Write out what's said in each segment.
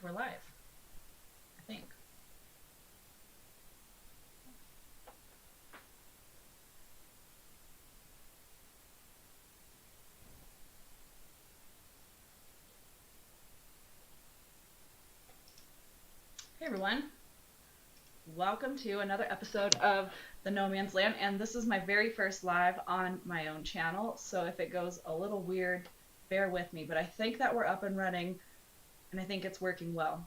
we're live, I think. Hey everyone, welcome to another episode of the No Man's Land, and this is my very first live on my own channel, so if it goes a little weird, bear with me, but I think that we're up and running, and I think it's working well,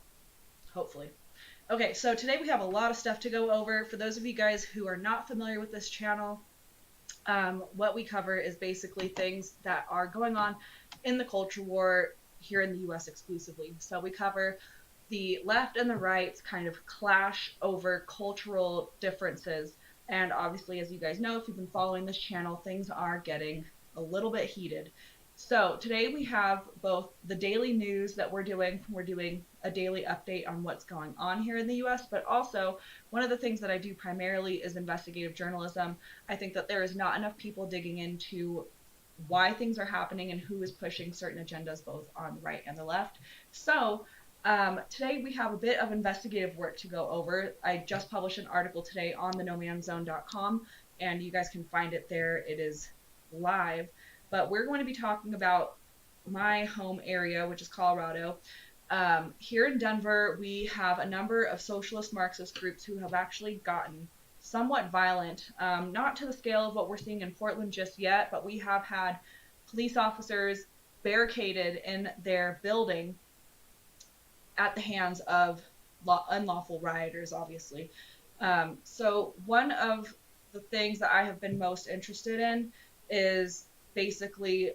hopefully. Okay, so today we have a lot of stuff to go over. For those of you guys who are not familiar with this channel, what we cover is basically things that are going on in the culture war here in the US exclusively. So we cover the left and the right kind of clash over cultural differences. And obviously, as you guys know, if you've been following this channel, things are getting a little bit heated. So today we have both the daily news that we're doing. We're doing a daily update on what's going on here in the US, but also one of the things that I do primarily is investigative journalism. I think that there is not enough people digging into why things are happening and who is pushing certain agendas both on the right and the left. So today we have a bit of investigative work to go over. I just published an article today on the nomanzone.com, and you guys can find it there. It is live. But we're going to be talking about my home area, which is Colorado. Here in Denver, we have a number of socialist Marxist groups who have actually gotten somewhat violent, not to the scale of what we're seeing in Portland just yet, but we have had police officers barricaded in their building at the hands of unlawful rioters, obviously. So one of the things that I have been most interested in is basically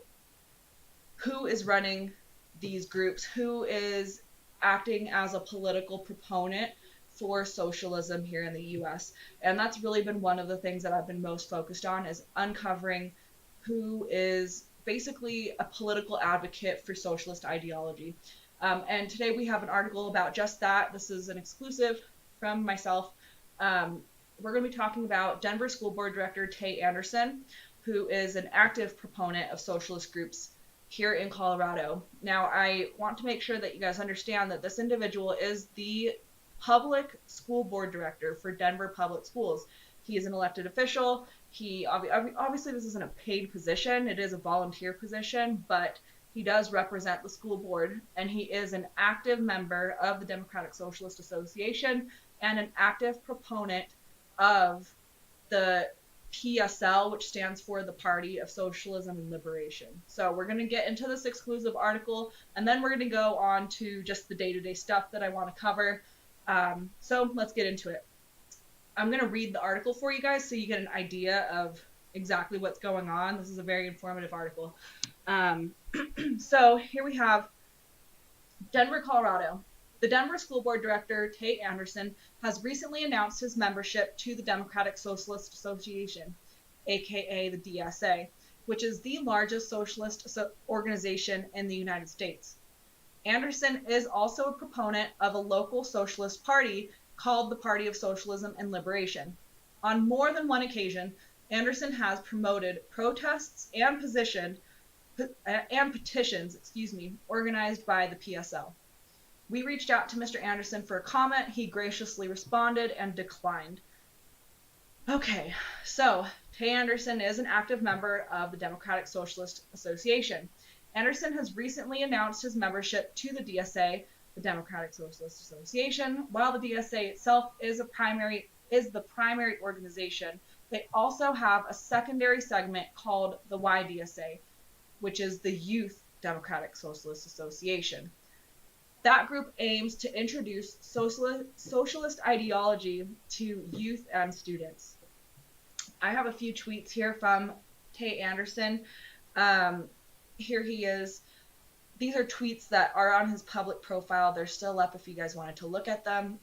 who is running these groups, who is acting as a political proponent for socialism here in the US. And that's really been one of the things that I've been most focused on, is uncovering who is basically a political advocate for socialist ideology. And today we have an article about just that. This is an exclusive from myself. We're going to be talking about Denver School Board Director Tay Anderson, who is an active proponent of socialist groups here in Colorado. Now, I want to make sure that you guys understand that this individual is the public school board director for Denver Public Schools. He is an elected official. He obviously this isn't a paid position. It is a volunteer position, but he does represent the school board, and he is an active member of the Democratic Socialist Association and an active proponent of the PSL, which stands for the Party of Socialism and Liberation. So we're going to get into this exclusive article, and then we're going to go on to just the day-to-day stuff that I want to cover. So let's get into it. I'm going to read the article for you guys so you get an idea of exactly what's going on. This is a very informative article. So here we have Denver, Colorado. The Denver School Board Director, Tay Anderson, has recently announced his membership to the Democratic Socialist Association, aka the DSA, which is the largest socialist organization in the United States. Anderson is also a proponent of a local socialist party called the Party of Socialism and Liberation. On more than one occasion, Anderson has promoted protests and petitions, organized by the PSL. We reached out to Mr. Anderson for a comment. He graciously responded and declined. Okay, so Tay Anderson is an active member of the Democratic Socialist Association. Anderson has recently announced his membership to the DSA, the Democratic Socialist Association. While the DSA itself is the primary organization, they also have a secondary segment called the YDSA, which is the Youth Democratic Socialist Association. That group aims to introduce socialist ideology to youth and students. I have a few tweets here from Tay Anderson. Here he is. These are tweets that are on his public profile. They're still up if you guys wanted to look at them.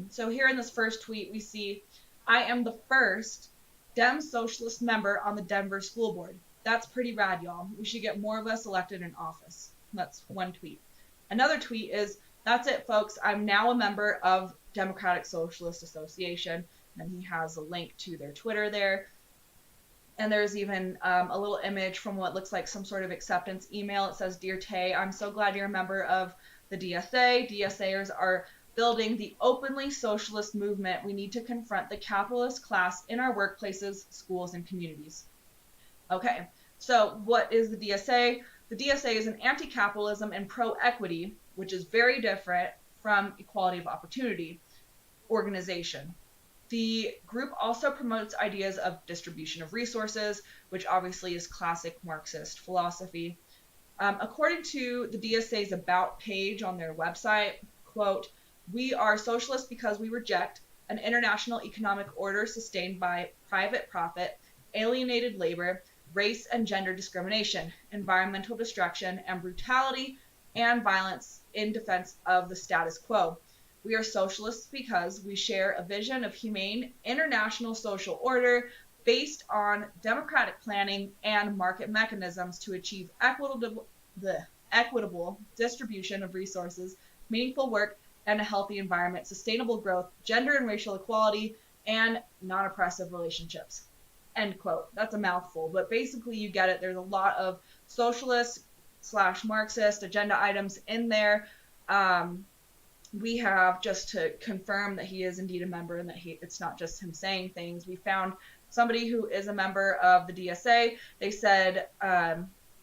So here in this first tweet, we see, I am the first Dem Socialist member on the Denver School Board. That's pretty rad, y'all. We should get more of us elected in office. That's one tweet. Another tweet is, that's it, folks. I'm now a member of Democratic Socialist Association. And he has a link to their Twitter there. And there's even a little image from what looks like some sort of acceptance email. It says, Dear Tay, I'm so glad you're a member of the DSA. DSAers are building the openly socialist movement. We need to confront the capitalist class in our workplaces, schools, and communities. Okay, so what is the DSA? The DSA is an anti-capitalism and pro-equity, which is very different from equality of opportunity organization. The group also promotes ideas of distribution of resources, which obviously is classic Marxist philosophy. According to the DSA's About page on their website, quote, "We are socialists because we reject an international economic order sustained by private profit, alienated labor, race and gender discrimination, environmental destruction, and brutality and violence in defense of the status quo. We are socialists because we share a vision of humane international social order based on democratic planning and market mechanisms to achieve equitable distribution of resources, meaningful work, and a healthy environment, sustainable growth, gender and racial equality, and non-oppressive relationships." End quote. That's a mouthful, but basically you get it. There's a lot of socialist/Marxist agenda items in there. We have, just to confirm that he is indeed a member and that it's not just him saying things, we found somebody who is a member of the DSA. They said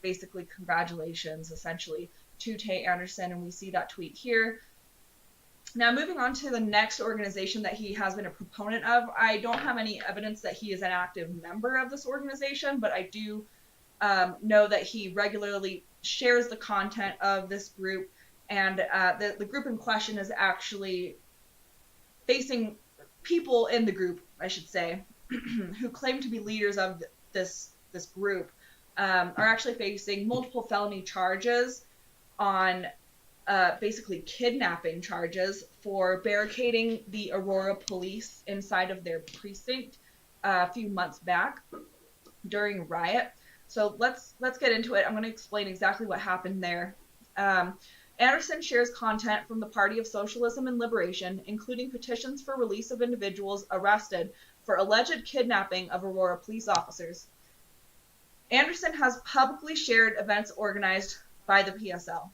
basically congratulations essentially to Tay Anderson, and we see that tweet here. Now, moving on to the next organization that he has been a proponent of. I don't have any evidence that he is an active member of this organization, but I do know that he regularly shares the content of this group, and the group in question is actually facing people in the group, I should say, who claim to be leaders of this group, are actually facing multiple felony charges on basically kidnapping charges for barricading the Aurora police inside of their precinct a few months back during a riot. So let's get into it. I'm going to explain exactly what happened there. Anderson shares content from the Party of Socialism and Liberation, including petitions for release of individuals arrested for alleged kidnapping of Aurora police officers. Anderson has publicly shared events organized by the PSL.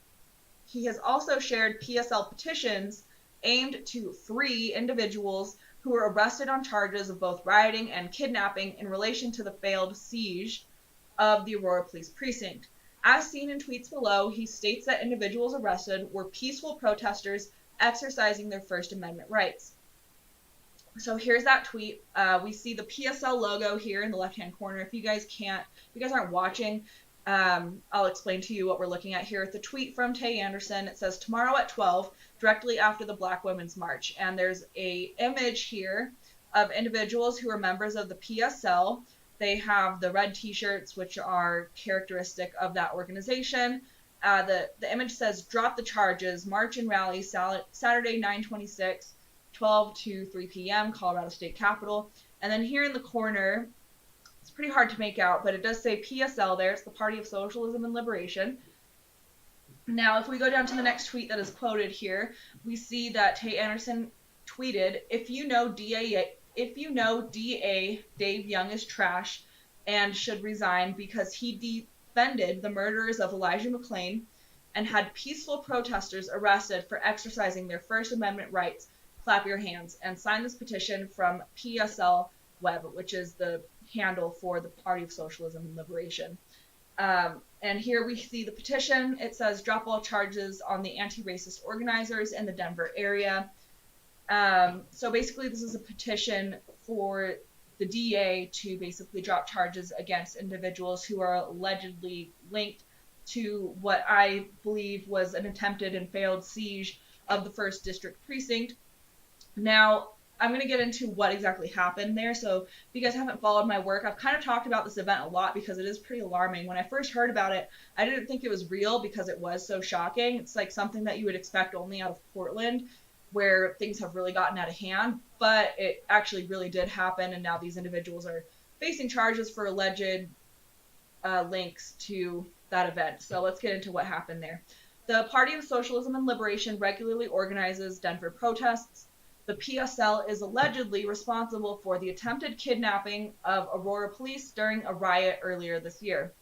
He has also shared PSL petitions aimed to free individuals who were arrested on charges of both rioting and kidnapping in relation to the failed siege of the Aurora Police Precinct. As seen in tweets below, he states that individuals arrested were peaceful protesters exercising their First Amendment rights. So here's that tweet. We see the PSL logo here in the left-hand corner. If you guys aren't watching, I'll explain to you what we're looking at here. It's a tweet from Tay Anderson. It says, "Tomorrow at 12, directly after the Black Women's March." And there's a image here of individuals who are members of the PSL. They have the red t-shirts, which are characteristic of that organization. The image says, "Drop the charges, march and rally, Saturday, 9/26, 12 to 3 p.m., Colorado State Capitol." And then here in the corner, it's pretty hard to make out, but it does say PSL there. It's the Party of Socialism and Liberation. Now, if we go down to the next tweet that is quoted here, we see that Tay Anderson tweeted, if you know DA Dave Young is trash and should resign because he defended the murderers of Elijah McClain and had peaceful protesters arrested for exercising their First Amendment rights, clap your hands and sign this petition from PSL Web, which is the handle for the Party of Socialism and Liberation. And here we see the petition. It says, "Drop all charges on the anti-racist organizers in the Denver area." So basically this is a petition for the DA to basically drop charges against individuals who are allegedly linked to what I believe was an attempted and failed siege of the 1st District Precinct. Now, I'm going to get into what exactly happened there. So if you guys haven't followed my work, I've kind of talked about this event a lot because it is pretty alarming. When I first heard about it, I didn't think it was real because it was so shocking. It's like something that you would expect only out of Portland, where things have really gotten out of hand, but it actually really did happen, and now these individuals are facing charges for alleged links to that event. So let's get into what happened there. The Party of Socialism and Liberation regularly organizes Denver protests. The PSL is allegedly responsible for the attempted kidnapping of Aurora police during a riot earlier this year.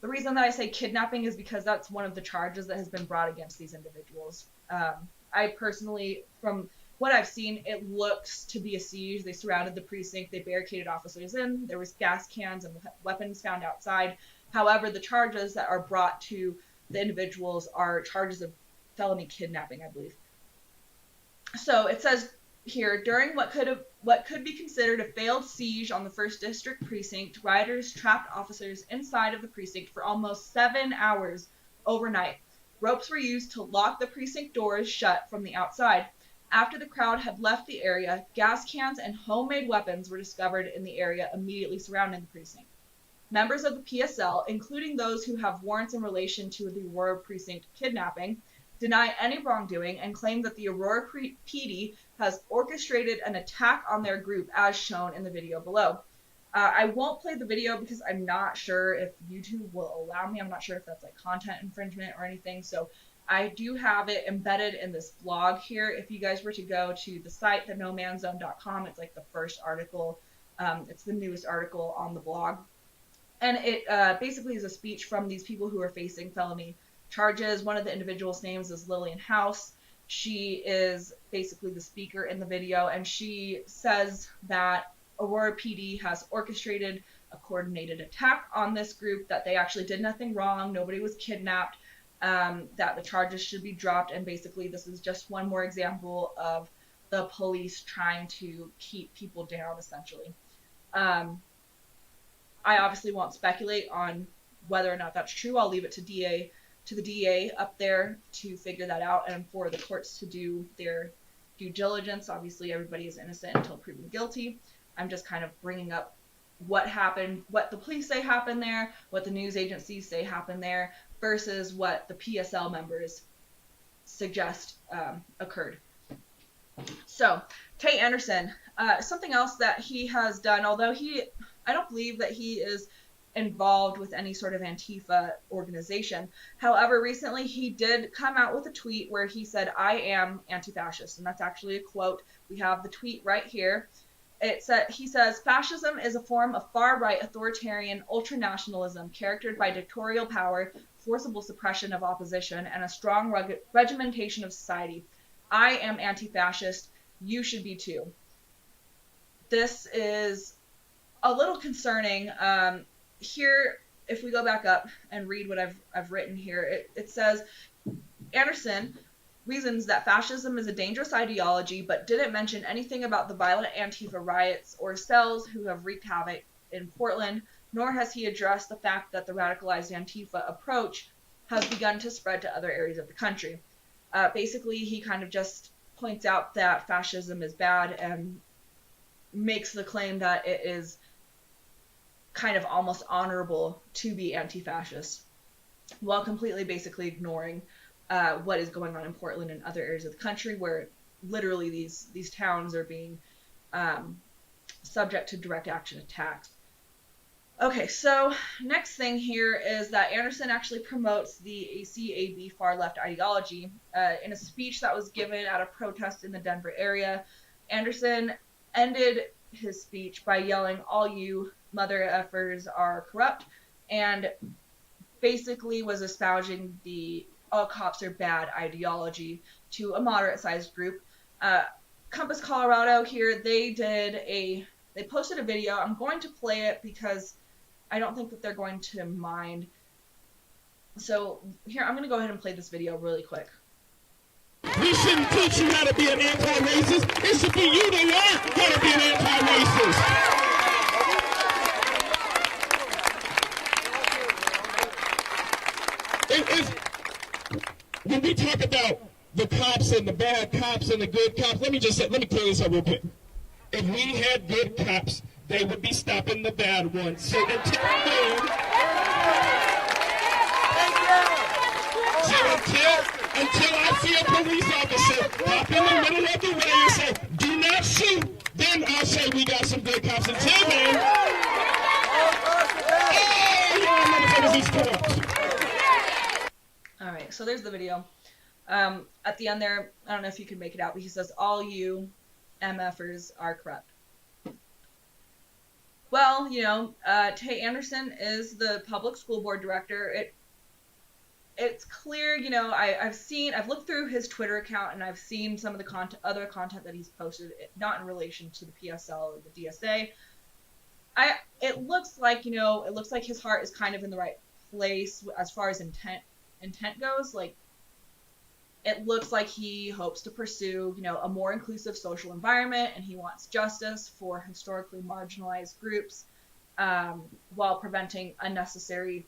The reason that I say kidnapping is because that's one of the charges that has been brought against these individuals. I personally, from what I've seen, it looks to be a siege. They surrounded the precinct. They barricaded officers in. There was gas cans and weapons found outside. However, the charges that are brought to the individuals are charges of felony kidnapping, I believe. So it says here, during what could be considered a failed siege on the 1st District Precinct, rioters trapped officers inside of the precinct for almost 7 hours overnight. Ropes were used to lock the precinct doors shut from the outside. After the crowd had left the area, gas cans and homemade weapons were discovered in the area immediately surrounding the precinct. Members of the PSL, including those who have warrants in relation to the Aurora Precinct kidnapping, deny any wrongdoing and claim that the Aurora PD has orchestrated an attack on their group as shown in the video below. I won't play the video because I'm not sure if YouTube will allow me. I'm not sure if that's like content infringement or anything. So I do have it embedded in this blog here. If you guys were to go to the site, thenomanzone.com, it's like the first article. It's the newest article on the blog. And it basically is a speech from these people who are facing felony charges. One of the individuals' names is Lillian House. She is basically the speaker in the video, and she says that Aurora PD has orchestrated a coordinated attack on this group, that they actually did nothing wrong, nobody was kidnapped, that the charges should be dropped, and basically this is just one more example of the police trying to keep people down, essentially. I obviously won't speculate on whether or not that's true. I'll leave it to the DA up there to figure that out, and for the courts to do their due diligence. Obviously, everybody is innocent until proven guilty. I'm just kind of bringing up what happened, what the police say happened there, what the news agencies say happened there, versus what the PSL members suggest occurred. So, Tate Anderson, something else that he has done, although I don't believe that he is involved with any sort of Antifa organization. However, recently he did come out with a tweet where he said, "I am anti-fascist," and that's actually a quote. We have the tweet right here. He says, "Fascism is a form of far-right authoritarian ultranationalism characterized by dictatorial power, forcible suppression of opposition, and a strong regimentation of society. I am anti-fascist. You should be too." This is a little concerning. Here, if we go back up and read what I've written here, it says, Anderson reasons that fascism is a dangerous ideology, but didn't mention anything about the violent Antifa riots or cells who have wreaked havoc in Portland, nor has he addressed the fact that the radicalized Antifa approach has begun to spread to other areas of the country. Basically, he kind of just points out that fascism is bad and makes the claim that it is kind of almost honorable to be anti-fascist, while completely basically ignoring what is going on in Portland and other areas of the country where literally these towns are being subject to direct action attacks. Okay, so next thing here is that Anderson actually promotes the ACAB far-left ideology. In a speech that was given at a protest in the Denver area, Anderson ended his speech by yelling, "All you mother effers are corrupt," and basically was espousing the all cops are bad ideology to a moderate-sized group. Compass Colorado here, they posted a video. I'm going to play it because I don't think that they're going to mind. So here, I'm going to go ahead and play this video really quick. We shouldn't teach you how to be an anti-racist. It should be you to learn how to be an anti-racist. When we talk about the cops and the bad cops and the good cops, let me clear this up real quick. If we had good cops, they would be stopping the bad ones. So until I see a police officer pop in the middle of the way and say, "Do not shoot," then I'll say we got some good cops. Until then, all right, so there's the video. At the end there, I don't know if you can make it out, but he says, "All you MFers are corrupt." Well, Tay Anderson is the public school board director. It's clear, I've looked through his Twitter account and I've seen some of the other content that he's posted, not in relation to the PSL or the DSA. It looks like, his heart is kind of in the right place as far as intent goes. Like, it looks like he hopes to pursue, a more inclusive social environment, and he wants justice for historically marginalized groups, while preventing unnecessary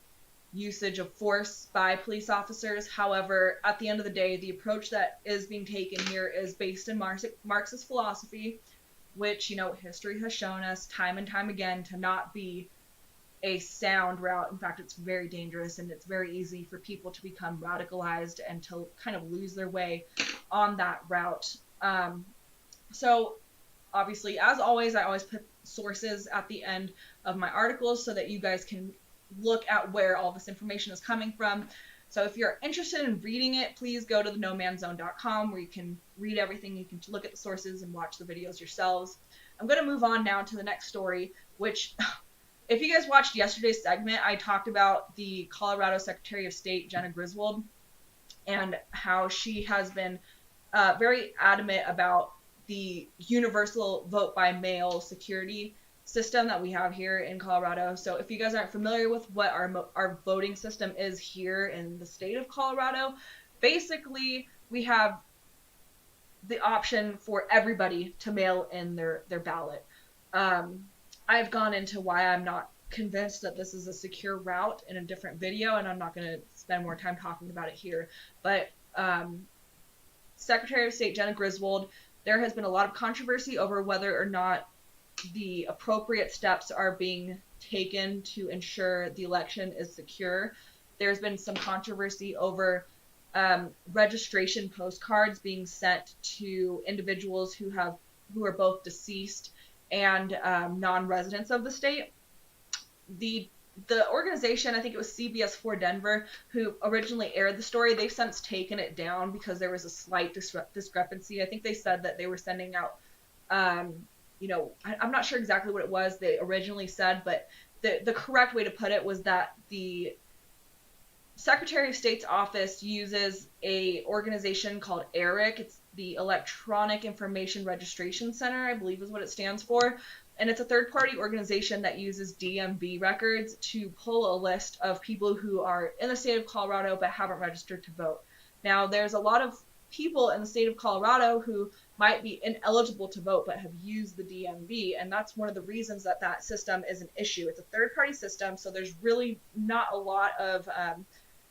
usage of force by police officers. However, at the end of the day, the approach that is being taken here is based in Marxist philosophy, which, history has shown us time and time again to not be a sound route. In fact, it's very dangerous, and it's very easy for people to become radicalized and to kind of lose their way on that route. So obviously, as always, I always put sources at the end of my articles so that you guys can look at where all this information is coming from. So if you're interested in reading it, please go to the nomanzone.com, where you can read everything. You can look at the sources and watch the videos yourselves. I'm going to move on now to the next story, which, if you guys watched yesterday's segment, I talked about the Colorado Secretary of State, Jena Griswold, and how she has been very adamant about the universal vote by mail security system that we have here in Colorado. So if you guys aren't familiar with what our voting system is here in the state of Colorado, basically we have the option for everybody to mail in their ballot. I've gone into why I'm not convinced that this is a secure route in a different video, and I'm not going to spend more time talking about it here. But Secretary of State Jena Griswold, there has been a lot of controversy over whether or not the appropriate steps are being taken to ensure the election is secure. There's been some controversy over registration postcards being sent to individuals who are both deceased and non-residents of the state. The organization, I think it was CBS 4 Denver, who originally aired the story, they've since taken it down because there was a slight discrepancy. I think they said that they were sending out, I'm not sure exactly what it was they originally said, but the correct way to put it was that the Secretary of State's office uses a organization called ERIC. It's the Electronic Information Registration Center, I believe is what it stands for. And it's a third-party organization that uses DMV records to pull a list of people who are in the state of Colorado but haven't registered to vote. Now, there's a lot of people in the state of Colorado who might be ineligible to vote but have used the DMV, and that's one of the reasons that system is an issue. It's a third-party system, so there's really not a lot of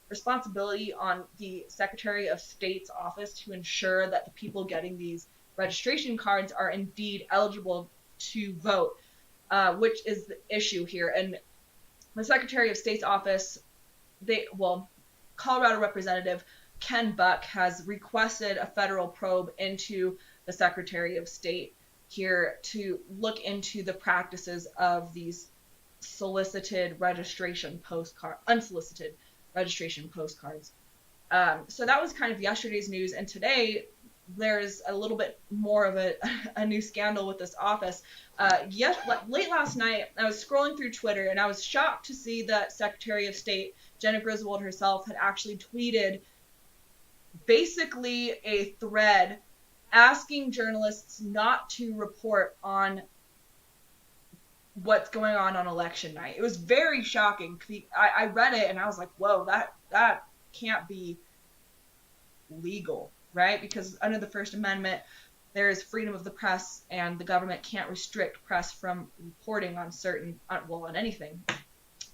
responsibility on the Secretary of State's office to ensure that the people getting these registration cards are indeed eligible to vote, which is the issue here. And the Secretary of State's office, Colorado Representative Ken Buck has requested a federal probe into the Secretary of State here to look into the practices of these unsolicited registration postcards. So that was kind of yesterday's news, and today there's a little bit more of a new scandal with this office. Late last night, I was scrolling through Twitter, and I was shocked to see that Secretary of State Jena Griswold herself had actually tweeted basically a thread asking journalists not to report on what's going on election night. It was very shocking. I read it and I was like, whoa, that can't be legal, right? Because under the First Amendment, there is freedom of the press, and the government can't restrict press from reporting on on anything.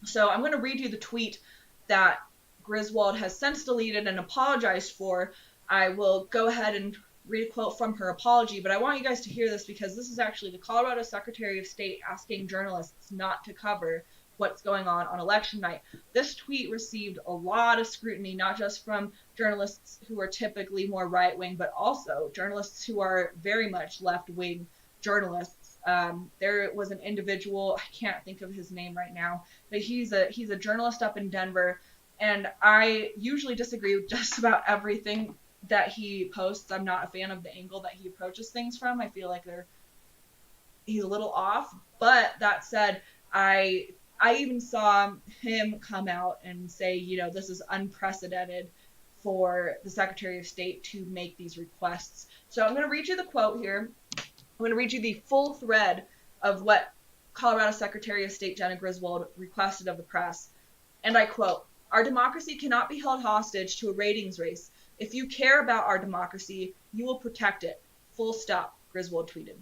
So I'm going to read you the tweet that Griswold has since deleted and apologized for. I will go ahead and read a quote from her apology, but I want you guys to hear this because this is actually the Colorado Secretary of State asking journalists not to cover what's going on election night. This tweet received a lot of scrutiny, not just from journalists who are typically more right-wing, but also journalists who are very much left-wing journalists. There was an individual, I can't think of his name right now, but he's a journalist up in Denver, and I usually disagree with just about everything that he posts. I'm not a fan of the angle that he approaches things from. I feel like he's a little off. But that said, I even saw him come out and say, this is unprecedented for the Secretary of State to make these requests. So I'm going to read you the quote here. I'm going to read you the full thread of what Colorado Secretary of State Jena Griswold requested of the press. And I quote, "Our democracy cannot be held hostage to a ratings race. If you care about our democracy, you will protect it. Full stop," Griswold tweeted.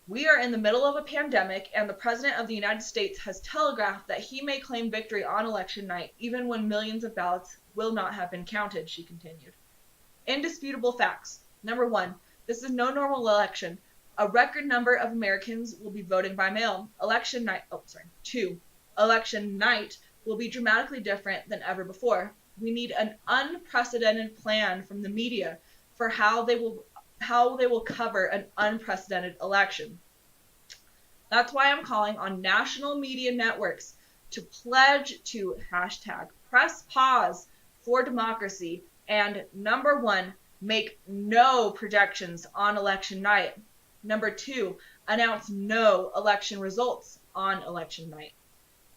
"We are in the middle of a pandemic, and the President of the United States has telegraphed that he may claim victory on election night, even when millions of ballots will not have been counted," she continued. Indisputable facts. Number one, this is no normal election. A record number of Americans will be voting by mail. Two, election night will be dramatically different than ever before. We need an unprecedented plan from the media for how they will cover an unprecedented election. That's why I'm calling on national media networks to pledge to #press pause for democracy and number one, make no projections on election night. Number two, announce no election results on election night.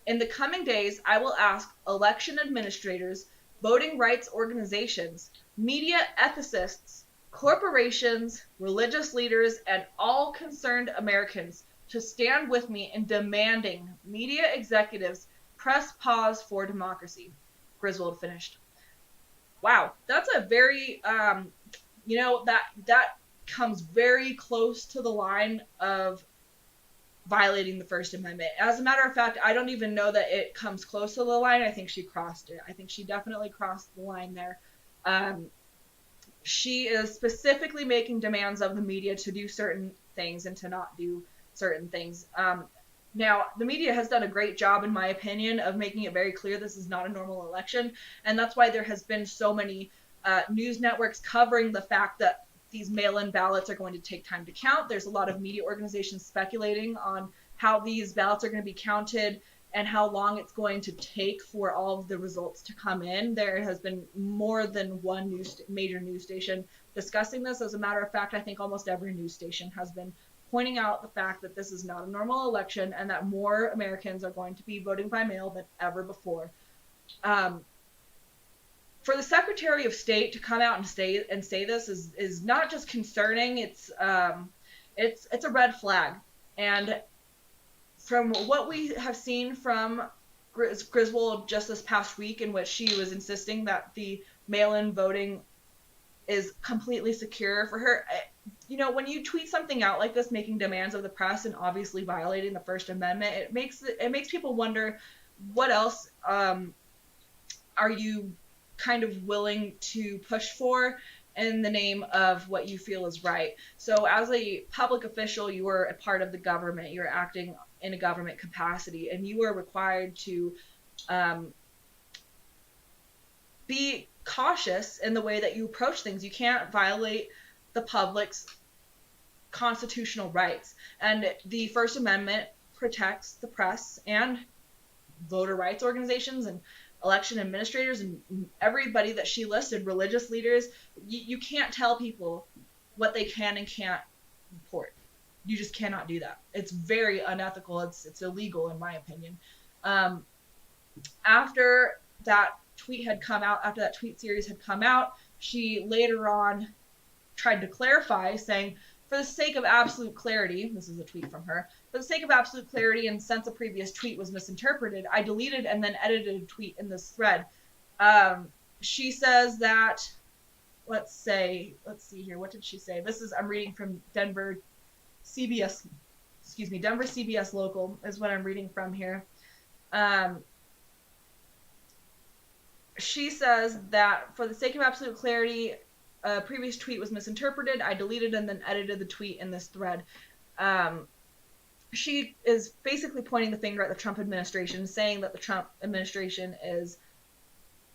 In the coming days, I will ask election administrators, voting rights organizations, media ethicists, corporations, religious leaders, and all concerned Americans to stand with me in demanding media executives press pause for democracy, Griswold finished. Wow, that's a very, that comes very close to the line of violating the First Amendment. As a matter of fact, I don't even know that it comes close to the line. I think she crossed it. I think she definitely crossed the line there. She is specifically making demands of the media to do certain things and to not do certain things. Now, the media has done a great job, in my opinion, of making it very clear this is not a normal election, and that's why there has been so many news networks covering the fact that these mail-in ballots are going to take time to count. There's a lot of media organizations speculating on how these ballots are going to be counted and how long it's going to take for all of the results to come in. There has been more than one major news station discussing this. As a matter of fact, I think almost every news station has been pointing out the fact that this is not a normal election and that more Americans are going to be voting by mail than ever before. For the Secretary of State to come out and say this is not just concerning. It's a red flag. And from what we have seen from Griswold just this past week, in which she was insisting that the mail-in voting is completely secure for her, when you tweet something out like this, making demands of the press and obviously violating the First Amendment, it makes people wonder, what else are you kind of willing to push for in the name of what you feel is right? So as a public official, you are a part of the government, you're acting in a government capacity, and you are required to be cautious in the way that you approach things. You can't violate the public's constitutional rights. And the First Amendment protects the press and voter rights organizations and election administrators and everybody that she listed, religious leaders. You can't tell people what they can and can't report. You just cannot do that. It's very unethical. It's illegal, in my opinion. After that tweet had come out, after that tweet series had come out, she later on tried to clarify, saying, "For the sake of absolute clarity," this is a tweet from her, "for the sake of absolute clarity and since a previous tweet was misinterpreted, I deleted and then edited a tweet in this thread." She says that, let's see here, what did she say? I'm reading from Denver CBS Local is what I'm reading from here. She says that for the sake of absolute clarity, a previous tweet was misinterpreted. I deleted and then edited the tweet in this thread. She is basically pointing the finger at the Trump administration, saying that the Trump administration is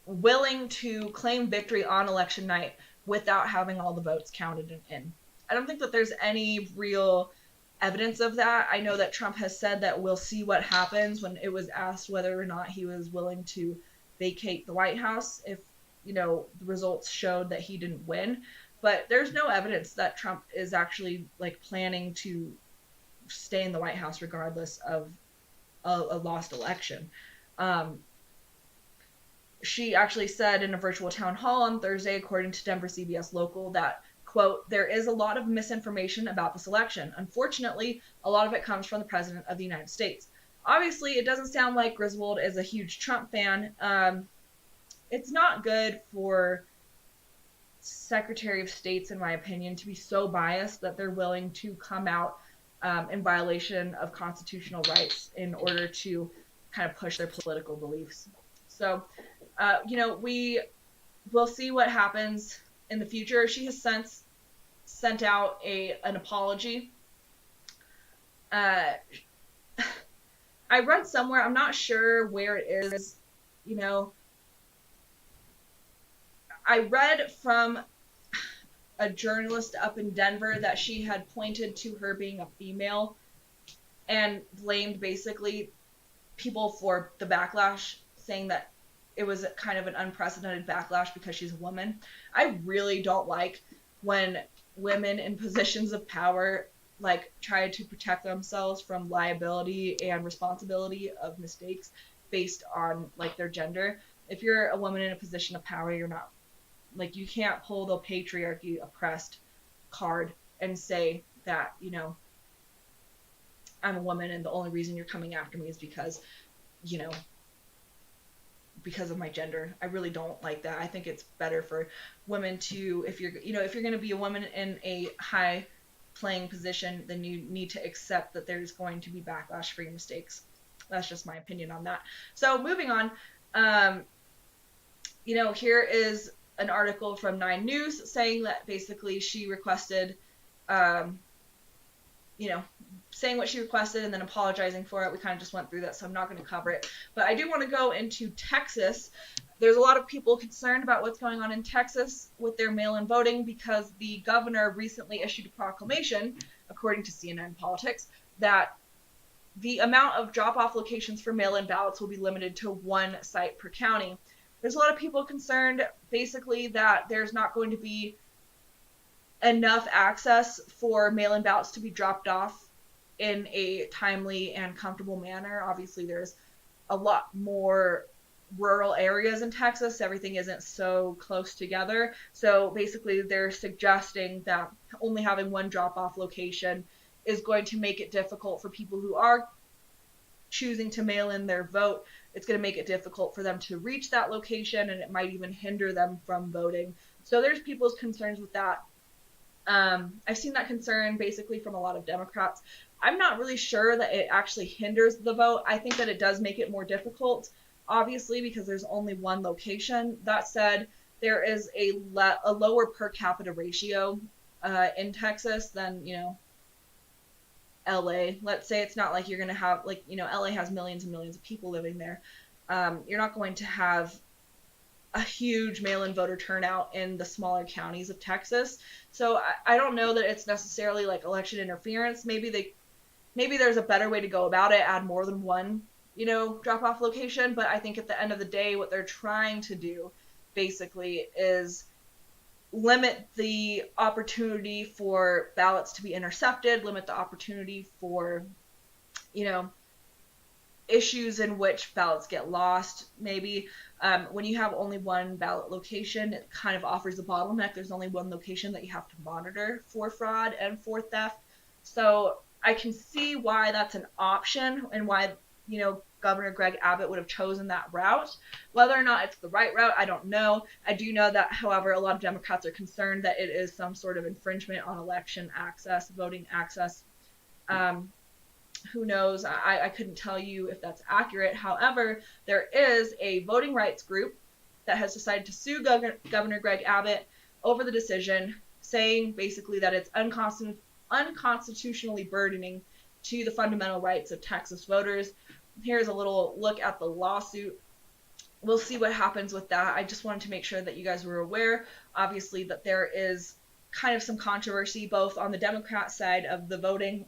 willing to claim victory on election night without having all the votes counted in. I don't think that there's any real evidence of that. I know that Trump has said that we'll see what happens when it was asked whether or not he was willing to vacate the White House if, the results showed that he didn't win. But there's no evidence that Trump is actually planning to stay in the White House regardless of a lost election. Um, she actually said in a virtual town hall on Thursday, according to Denver CBS Local, that, quote, there is a lot of misinformation about this election. Unfortunately, a lot of it comes from the President of the United States. Obviously, it doesn't sound like Griswold is a huge Trump fan. It's not good for Secretary of States, in my opinion, to be so biased that they're willing to come out in violation of constitutional rights in order to kind of push their political beliefs. So, we will see what happens in the future. She has since sent out an apology. I read somewhere, I'm not sure where it is, I read from a journalist up in Denver that she had pointed to her being a female and blamed basically people for the backlash, saying that it was kind of an unprecedented backlash because she's a woman. I really don't like when women in positions of power try to protect themselves from liability and responsibility of mistakes based on their gender. If you're a woman in a position of power, you're not you can't pull the patriarchy oppressed card and say that, I'm a woman and the only reason you're coming after me is because, because of my gender. I really don't like that. I think it's better for women to, if you're going to be a woman in a high playing position, then you need to accept that there's going to be backlash for your mistakes. That's just my opinion on that. So moving on, here is an article from 9 News saying that basically she requested, saying what she requested and then apologizing for it. We kind of just went through that, so I'm not going to cover it. But I do want to go into Texas. There's a lot of people concerned about what's going on in Texas with their mail-in voting because the governor recently issued a proclamation, according to CNN Politics, that the amount of drop-off locations for mail-in ballots will be limited to 1 site per county. There's a lot of people concerned, basically, that there's not going to be enough access for mail-in ballots to be dropped off in a timely and comfortable manner. Obviously, there's a lot more rural areas in Texas. Everything isn't so close together. So basically, they're suggesting that only having 1 drop-off location is going to make it difficult for people who are choosing to mail in their vote. It's going to make it difficult for them to reach that location, and it might even hinder them from voting. So there's people's concerns with that. I've seen that concern basically from a lot of Democrats. I'm not really sure that it actually hinders the vote. I think that it does make it more difficult, obviously, because there's only 1 location. That said, there is a lower per capita ratio in Texas than, LA. Let's say it's not like you're going to have, LA has millions and millions of people living there. You're not going to have a huge mail-in voter turnout in the smaller counties of Texas. So I don't know that it's necessarily election interference. Maybe there's a better way to go about it, add more than 1, drop-off location. But I think at the end of the day, what they're trying to do basically is limit the opportunity for ballots to be intercepted, limit the opportunity for, issues in which ballots get lost, maybe. When you have only 1 ballot location, it kind of offers a bottleneck. There's only 1 location that you have to monitor for fraud and for theft. So I can see why that's an option and why, Governor Greg Abbott would have chosen that route. Whether or not it's the right route, I don't know. I do know that, however, a lot of Democrats are concerned that it is some sort of infringement on election access, voting access. Who knows? I couldn't tell you if that's accurate. However, there is a voting rights group that has decided to sue Governor Greg Abbott over the decision, saying basically that it's unconstitutionally burdening to the fundamental rights of Texas voters. Here's a little look at the lawsuit. We'll see what happens with that. I just wanted to make sure that you guys were aware, obviously, that there is kind of some controversy both on the Democrat side of the vote and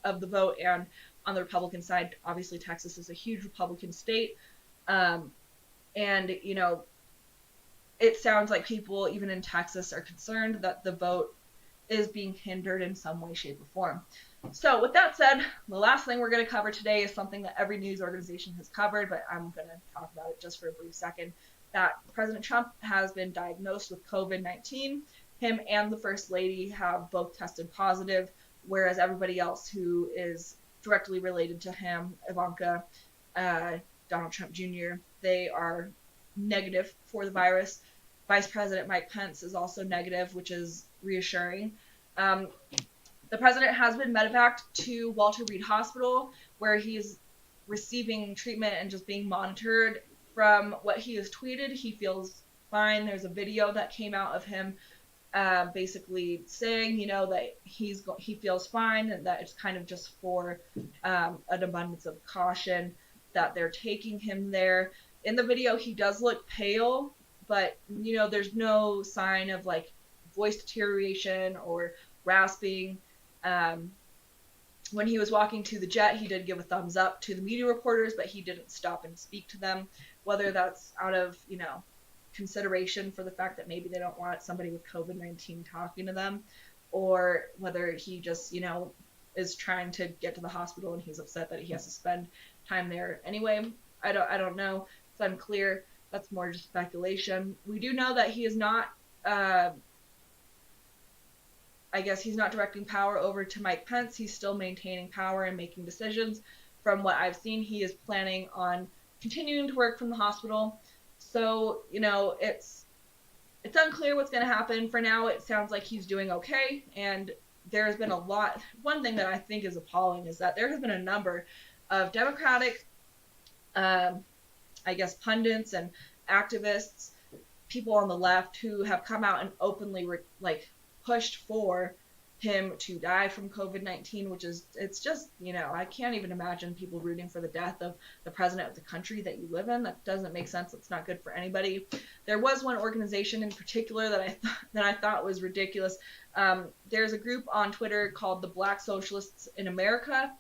on the Republican side. Obviously, Texas is a huge Republican state, and it sounds like people even in Texas are concerned that the vote is being hindered in some way, shape, or form. So with that said, the last thing we're going to cover today is something that every news organization has covered, but I'm going to talk about it just for a brief second. That President Trump has been diagnosed with COVID-19. Him and the First Lady have both tested positive, whereas everybody else who is directly related to him, Ivanka, Donald Trump Jr., they are negative for the virus. Vice President Mike Pence is also negative, which is reassuring. Um, the president has been medevaced to Walter Reed Hospital, where he's receiving treatment and just being monitored. From what he has tweeted, he feels fine. There's a video that came out of him basically saying, that he feels fine, and that it's kind of just for an abundance of caution that they're taking him there. In the video, he does look pale, but there's no sign of like voice deterioration or rasping. Um, when he was walking to the jet, he did give a thumbs up to the media reporters, but he didn't stop and speak to them. Whether that's out of consideration for the fact that maybe they don't want somebody with COVID-19 talking to them, or whether he just is trying to get to the hospital and he's upset that he has to spend time there anyway. I don't know. It's unclear. That's more just speculation. We do know that he is not. I guess he's not directing power over to Mike Pence. He's still maintaining power and making decisions. From what I've seen, he is planning on continuing to work from the hospital. So, it's unclear what's going to happen. For now, it sounds like he's doing okay. And there's been a lot. One thing that I think is appalling is that there has been a number of Democratic, pundits and activists, people on the left who have come out and openly pushed for him to die from COVID-19, which is, it's just, I can't even imagine people rooting for the death of the president of the country that you live in. That doesn't make sense. It's not good for anybody. There was one organization in particular that I thought was ridiculous. There's a group on Twitter called the Black Socialists in America.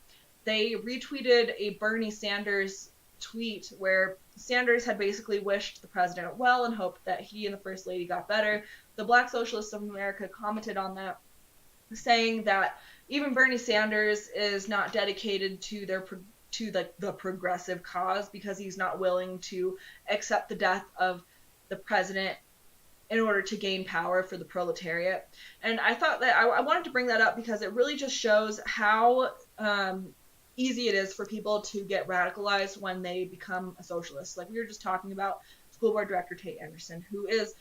They retweeted a Bernie Sanders tweet where Sanders had basically wished the president well and hoped that he and the First Lady got better. The Black Socialists of America commented on that, saying that even Bernie Sanders is not dedicated to the progressive cause because he's not willing to accept the death of the president in order to gain power for the proletariat. And I thought that I wanted to bring that up because it really just shows how easy it is for people to get radicalized when they become a socialist. Like we were just talking about School Board Director Tate Anderson, who is,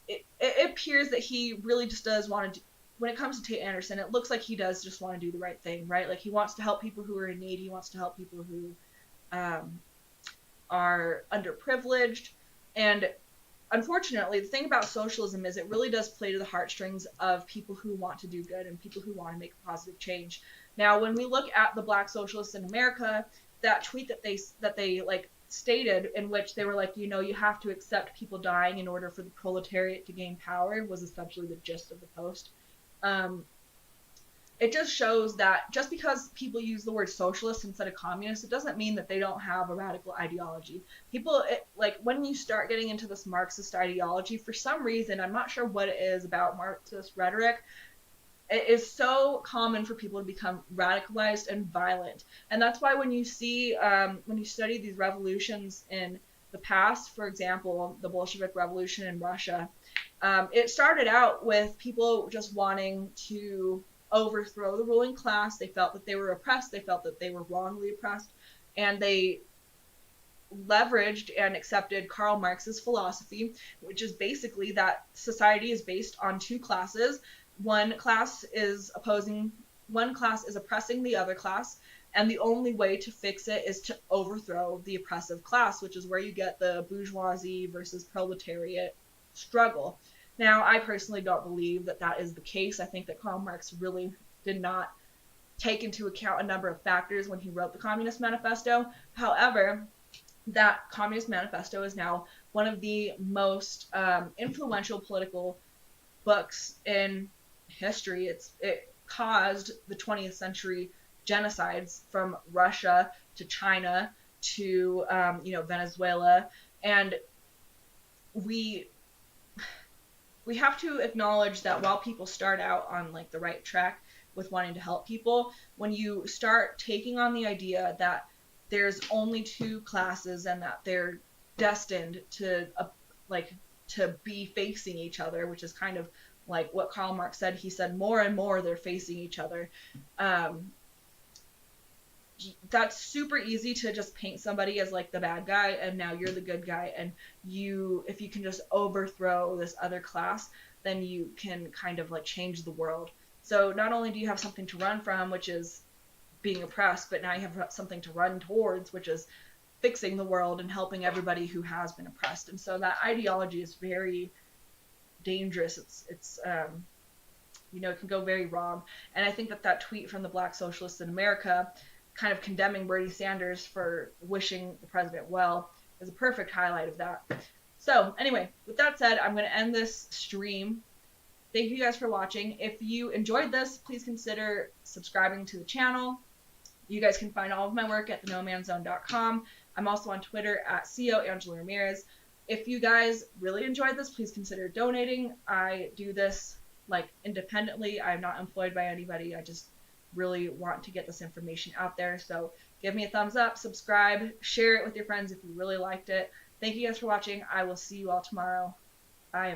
it appears that he really just does want to, when it comes to Tate Anderson, it looks like he does just want to do the right thing, right? Like he wants to help people who are in need. He wants to help people who are underprivileged. And unfortunately, the thing about socialism is it really does play to the heartstrings of people who want to do good and people who want to make a positive change. Now, when we look at the Black Socialists in America, that tweet that they stated, in which they were like, you have to accept people dying in order for the proletariat to gain power, was essentially the gist of the post. It just shows that just because people use the word socialist instead of communist, it doesn't mean that they don't have a radical ideology. People, when you start getting into this Marxist ideology, for some reason, I'm not sure what it is about Marxist rhetoric, it is so common for people to become radicalized and violent. And that's why when you see, when you study these revolutions in the past, for example, the Bolshevik Revolution in Russia, it started out with people just wanting to overthrow the ruling class. They felt that they were oppressed. They felt that they were wrongly oppressed. And they leveraged and accepted Karl Marx's philosophy, which is basically that society is based on two classes. One class is oppressing the other class, and the only way to fix it is to overthrow the oppressive class, which is where you get the bourgeoisie versus proletariat struggle. Now, I personally don't believe that that is the case. I think that Karl Marx really did not take into account a number of factors when he wrote the Communist Manifesto. However, that Communist Manifesto is now one of the most influential political books in history. It caused the 20th century genocides from Russia to China to Venezuela, and we have to acknowledge that while people start out on the right track, with wanting to help people. When you start taking on the idea that there's only two classes and that they're destined to like to be facing each other, which is kind of like what Karl Marx said. He said more and more they're facing each other. That's super easy to just paint somebody as like the bad guy and now you're the good guy, and if you can just overthrow this other class, then you can kind of like change the world. So not only do you have something to run from, which is being oppressed, but now you have something to run towards, which is fixing the world and helping everybody who has been oppressed. And so that ideology is very dangerous. It's it can go very wrong. And I think that tweet from the Black Socialists in America kind of condemning Bernie Sanders for wishing the president well is a perfect highlight of that. So anyway, with that said, I'm going to end this stream. Thank you guys for watching. If you enjoyed this, please consider subscribing to the channel. You guys can find all of my work at thenomanzone.com. I'm also on Twitter at CO Angela Ramirez. If you guys really enjoyed this, please consider donating. I do this like independently. I'm not employed by anybody. I just really want to get this information out there. So give me a thumbs up, subscribe, share it with your friends if you really liked it. Thank you guys for watching. I will see you all tomorrow. Bye, everyone.